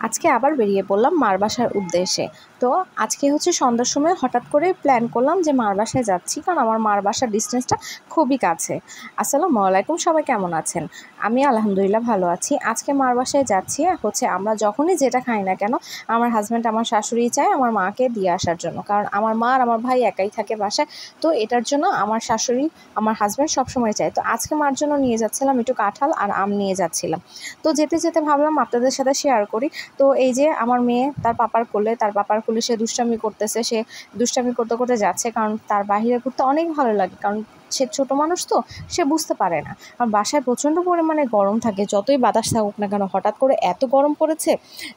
আজকে আবার বেরিয়ে পড়লাম মার বাসার উদ্দেশ্যে। তো আজকে হচ্ছে সন্ধ্যার সময় হঠাৎ করে প্ল্যান করলাম যে মার বাসায় যাচ্ছি, কারণ আমার মার বাসার ডিস্টেন্সটা খুবই কাছে। আসসালামু আলাইকুম, সবাই কেমন আছেন? আমি আলহামদুলিল্লাহ ভালো আছি। আজকে মার বাসায় যাচ্ছি হচ্ছে আমরা যখনই যেটা খাই না কেন, আমার হাজব্যান্ড আমার শাশুড়ি চায় আমার মাকে দিয়ে আসার জন্য, কারণ আমার মা আর আমার ভাই একাই থাকে বাসায়। তো এটার জন্য আমার শাশুড়ি আমার হাজব্যান্ড সবসময় চায়। তো আজকে মার জন্য নিয়ে যাচ্ছিলাম একটু কাঁঠাল আর আম নিয়ে যাচ্ছিলাম। তো যেতে যেতে ভাবলাম আপনাদের সাথে শেয়ার করি। তো এই যে আমার মেয়ে তার পাপার কোলে সে দুষ্টামি করতেছে, সে দুষ্টামি করতে করতে যাচ্ছে, কারণ তার বাহিরে ঘুরতে অনেক ভালো লাগে, কারণ সে ছোট মানুষ তো সে বুঝতে পারে না। আর বাসায় প্রচণ্ড পরিমাণে গরম থাকে, যতই বাতাস থাকুক না কেন, হঠাৎ করে এত গরম পড়েছে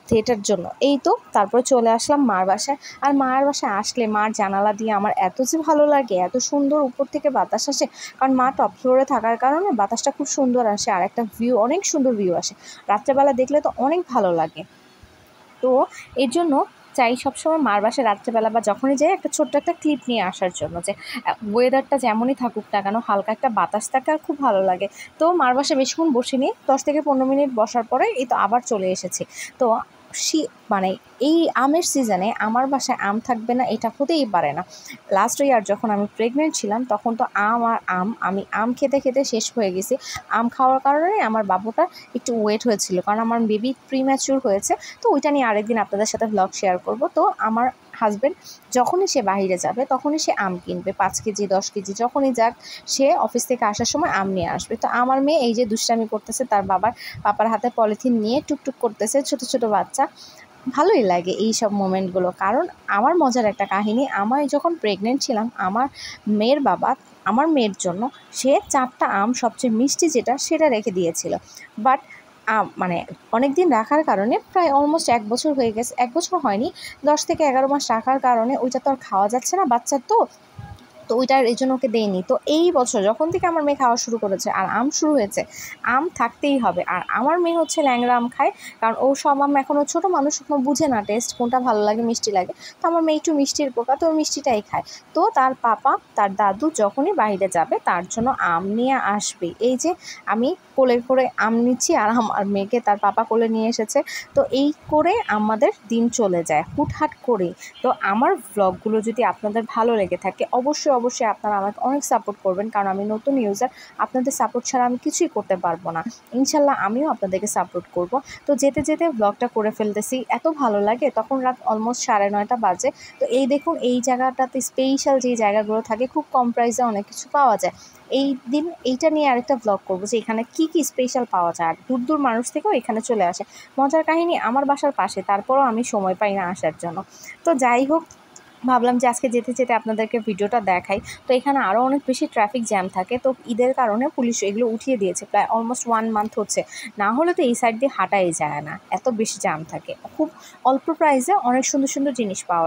থিয়েটার জন্য। এই তো তারপরে চলে আসলাম মার বাসায়। আর মায়ের বাসায় আসলে মার জানালা দিয়ে আমার এত যে ভালো লাগে, এত সুন্দর উপর থেকে বাতাস আসে, কারণ মা টপ ফ্লোরে থাকার কারণে বাতাসটা খুব সুন্দর আসে, আর একটা ভিউ, অনেক সুন্দর ভিউ আসে। রাত্রেবেলা দেখলে তো অনেক ভালো লাগে। তো এর জন্য চাই সবসময় মার বাসায় রাত্রেবেলা বা যখনই যাই একটা ছোট্ট একটা ক্লিপ নিয়ে আসার জন্য, যে ওয়েদারটা যেমনই থাকুক না কেন, হালকা একটা বাতাস থাকে আর খুব ভালো লাগে। তো মার বাসায় বেশিক্ষণ বসিনি, 10 থেকে 15 মিনিট বসার পরে এই তো আবার চলে এসেছি। তো মানে এই আমের সিজনে আমার বাসায় আম থাকবে না এটা হতেই পারে না। লাস্ট ইয়ার যখন আমি প্রেগনেন্ট ছিলাম তখন তো আমি আম খেতে খেতে শেষ হয়ে গেছি। আম খাওয়ার কারণে আমার বাবুটা একটু ওয়েট হয়েছিল, কারণ আমার বেবি প্রিম্যাচুর হয়েছে। তো ওইটা নিয়ে আরেকদিন আপনাদের সাথে ভ্লগ শেয়ার করব। তো আমার হাজব্যান্ড যখনই সে বাইরে যাবে তখনই সে আম কিনবে, 5 কেজি 10 কেজি যখনই যাক, সে অফিস থেকে আসার সময় আম নিয়ে আসবে। তো আমার মেয়ে এই যে দুষ্টামি করতেছে, তার পাপার হাতে পলিথিন নিয়ে টুকটুক করতেছে, ছোট ছোট বাচ্চা। ভালোই লাগে এই সব মোমেন্টগুলো, কারণ আমার মজার একটা কাহিনী, আমি যখন প্রেগনেন্ট ছিলাম আমার মেয়ের বাবা আমার মেয়ের জন্য সে 4টা আম, সবচেয়ে মিষ্টি যেটা সেটা রেখে দিয়েছিল। বাট মানে অনেক দিন রাখার কারণে, প্রায় অলমোস্ট 1 বছর হয়ে গেছে, 1 বছর হয়নি, 10 থেকে 11 মাস রাখার কারণে ওইটা তো আর খাওয়া যাচ্ছে না বাচ্চার, তো ওইটার এই জন্য ওকে দেয়নি। তো এই বছর যখন থেকে আমার মেয়ে খাওয়া শুরু করেছে আর আম শুরু হয়েছে, আম থাকতেই হবে। আর আমার মেয়ে হচ্ছে ল্যাংড়া আম খায়, কারণ ও সব আম, এখনও ছোটো মানুষ, এখনও বুঝে না টেস্ট কোনটা ভালো লাগে, মিষ্টি লাগে। তো আমার মেয়ে একটু মিষ্টির পোকা, তো ওর মিষ্টিটাই খায়। তো তার পাপা, তার দাদু যখনই বাইরে যাবে তার জন্য আম নিয়ে আসবে। এই যে আমি কোলে করে আম নিচ্ছি আর আমার মেয়েকে তার পাপা কোলে নিয়ে এসেছে। তো এই করে আমাদের দিন চলে যায় হুটহাট করেই। তো আমার ভ্লগগুলো যদি আপনাদের ভালো লেগে থাকে অবশ্যই আপনারা আমাকে অনেক সাপোর্ট করবেন, কারণ আমি নতুন ইউজার, আপনাদের সাপোর্ট ছাড়া আমি কিছুই করতে পারবো না। ইনশাল্লাহ আমিও আপনাদেরকে সাপোর্ট করব। তো যেতে যেতে ব্লগটা করে ফেলতেছি, এত ভালো লাগে। তখন রাত অলমোস্ট 9:30 বাজে। তো এই দেখুন, এই জায়গাটাতে স্পেশাল যে জায়গাগুলো থাকে খুব কম প্রাইসে অনেক কিছু পাওয়া যায়। এই দিন এইটা নিয়ে আরেকটা ব্লগ করবো যে এখানে কি কি স্পেশাল পাওয়া যায়, আর দূর দূর মানুষ থেকেও এখানে চলে আসে। মজার কাহিনী, আমার বাসার পাশে, তারপরও আমি সময় পাই না আসার জন্য। তো যাই হোক, ভাবলাম যে আজকে যেতে যেতে আপনাদেরকে ভিডিওটা দেখাই। তো এখানে আরও অনেক বেশি ট্রাফিক জ্যাম থাকে, তো ঈদের কারণে পুলিশ এগুলো উঠিয়ে দিয়েছে, প্রায় অলমোস্ট 1 মান্থ হচ্ছে। না হলে তো এই সাইড দিয়ে হাঁটাই যায় না, এত বেশি জ্যাম থাকে। খুব অল্প প্রাইসে অনেক সুন্দর সুন্দর জিনিস পাওয়া যায়।